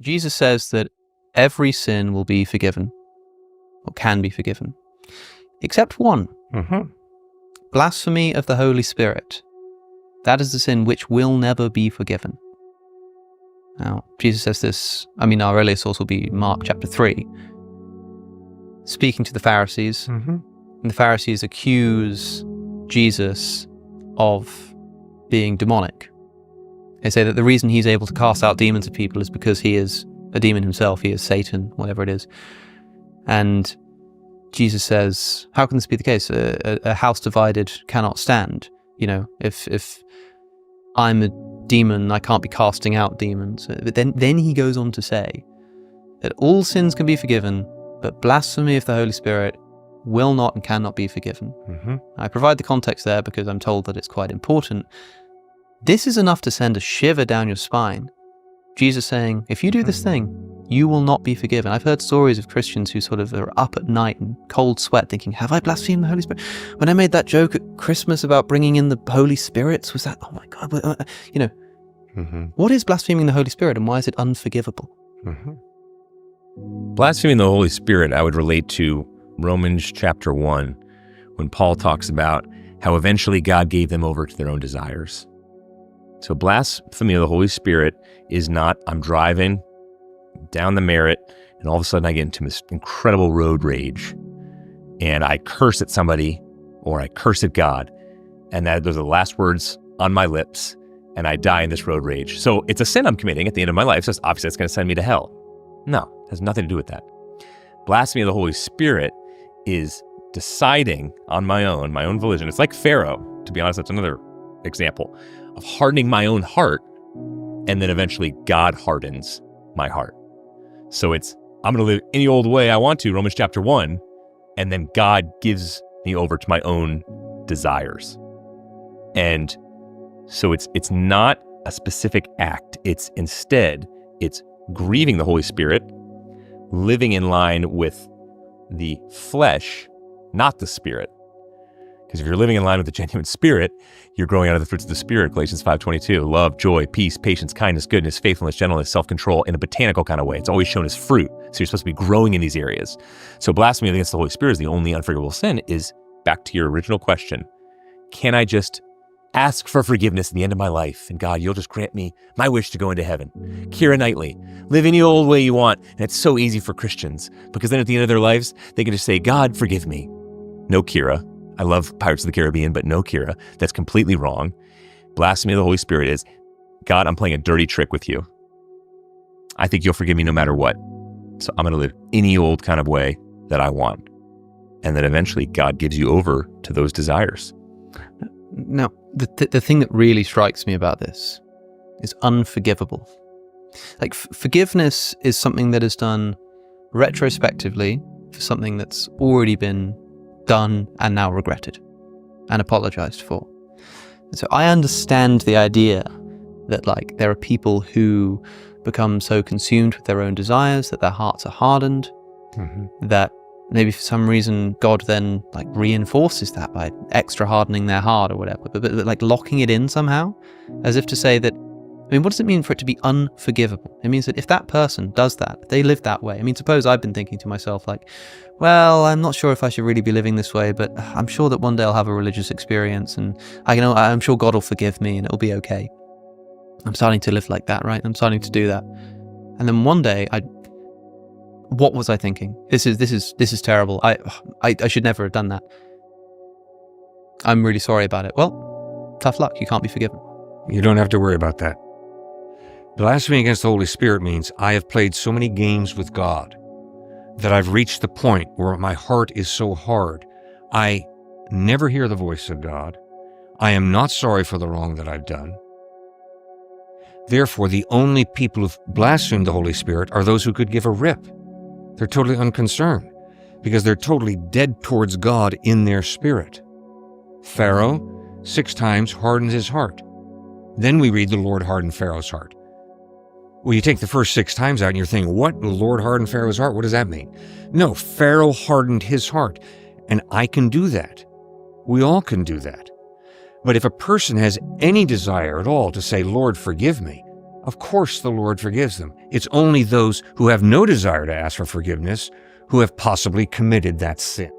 Jesus says that every sin will be forgiven, or can be forgiven, except one. Mm-hmm. Blasphemy of the Holy Spirit. That is the sin which will never be forgiven. Now, Jesus says this, our earliest source will be Mark chapter 3, speaking to the Pharisees. Mm-hmm. And the Pharisees accuse Jesus of being demonic. They say that the reason he's able to cast out demons of people is because he is a demon himself. He is Satan, whatever it is. And Jesus says, how can this be the case? A house divided cannot stand. If I'm a demon, I can't be casting out demons. But then he goes on to say that all sins can be forgiven, but blasphemy of the Holy Spirit will not and cannot be forgiven. Mm-hmm. I provide the context there because I'm told that it's quite important. This is enough to send a shiver down your spine. Jesus saying, if you do this thing, you will not be forgiven. I've heard stories of Christians who sort of are up at night in cold sweat thinking, have I blasphemed the Holy Spirit? When I made that joke at Christmas about bringing in the Holy Spirits, was that, oh my God, Mm-hmm. What is blaspheming the Holy Spirit and why is it unforgivable? Mm-hmm. Blaspheming the Holy Spirit, I would relate to Romans chapter 1, when Paul talks about how eventually God gave them over to their own desires. So blasphemy of the Holy Spirit is not, I'm driving down the Merritt and all of a sudden I get into this incredible road rage and I curse at somebody or I curse at God, and that those are the last words on my lips and I die in this road rage. So it's a sin I'm committing at the end of my life, so obviously it's going to send me to hell. No, it has nothing to do with that. Blasphemy of the Holy Spirit is deciding on my own volition. It's like Pharaoh, to be honest. That's another example of hardening my own heart, and then eventually God hardens my heart. So it's, I'm going to live any old way I want to, Romans chapter 1, and then God gives me over to my own desires. And so it's not a specific act. It's instead, it's grieving the Holy Spirit, living in line with the flesh, not the Spirit. Because if you're living in line with the genuine Spirit, you're growing out of the fruits of the Spirit, Galatians 5:22, love, joy, peace, patience, kindness, goodness, faithfulness, gentleness, self-control, in a botanical kind of way. It's always shown as fruit. So you're supposed to be growing in these areas. So blasphemy against the Holy Spirit is the only unforgivable sin. Is back to your original question. Can I just ask for forgiveness at the end of my life, and God, you'll just grant me my wish to go into heaven? Keira Knightley, live any old way you want. And it's so easy for Christians, because then at the end of their lives, they can just say, God, forgive me. No, Keira. I love Pirates of the Caribbean, but no, Keira. That's completely wrong. Blasphemy of the Holy Spirit is, God, I'm playing a dirty trick with you. I think you'll forgive me no matter what. So I'm going to live any old kind of way that I want. And then eventually God gives you over to those desires. Now, the thing that really strikes me about this is unforgivable. Like, forgiveness is something that is done retrospectively for something that's already been done and now regretted and apologized for. And so I understand the idea that, like, there are people who become so consumed with their own desires that their hearts are hardened, that maybe for some reason God then like reinforces that by extra hardening their heart or whatever, but like locking it in somehow, as if to say that, what does it mean for it to be unforgivable? It means that if that person does that, they live that way. Suppose I've been thinking to myself like, well, I'm not sure if I should really be living this way, but I'm sure that one day I'll have a religious experience and I'm sure God will forgive me and it'll be okay. I'm starting to live like that, right? I'm starting to do that. And then one day what was I thinking? This is terrible. I should never have done that. I'm really sorry about it. Well, tough luck. You can't be forgiven. You don't have to worry about that. Blasphemy against the Holy Spirit means I have played so many games with God that I've reached the point where my heart is so hard. I never hear the voice of God. I am not sorry for the wrong that I've done. Therefore, the only people who've blasphemed the Holy Spirit are those who could give a rip. They're totally unconcerned because they're totally dead towards God in their spirit. Pharaoh 6 times hardens his heart. Then we read the Lord hardened Pharaoh's heart. Well, you take the first 6 times out and you're thinking, what? The Lord hardened Pharaoh's heart? What does that mean? No, Pharaoh hardened his heart. And I can do that. We all can do that. But if a person has any desire at all to say, Lord, forgive me, Of course the Lord forgives them. It's only those who have no desire to ask for forgiveness who have possibly committed that sin.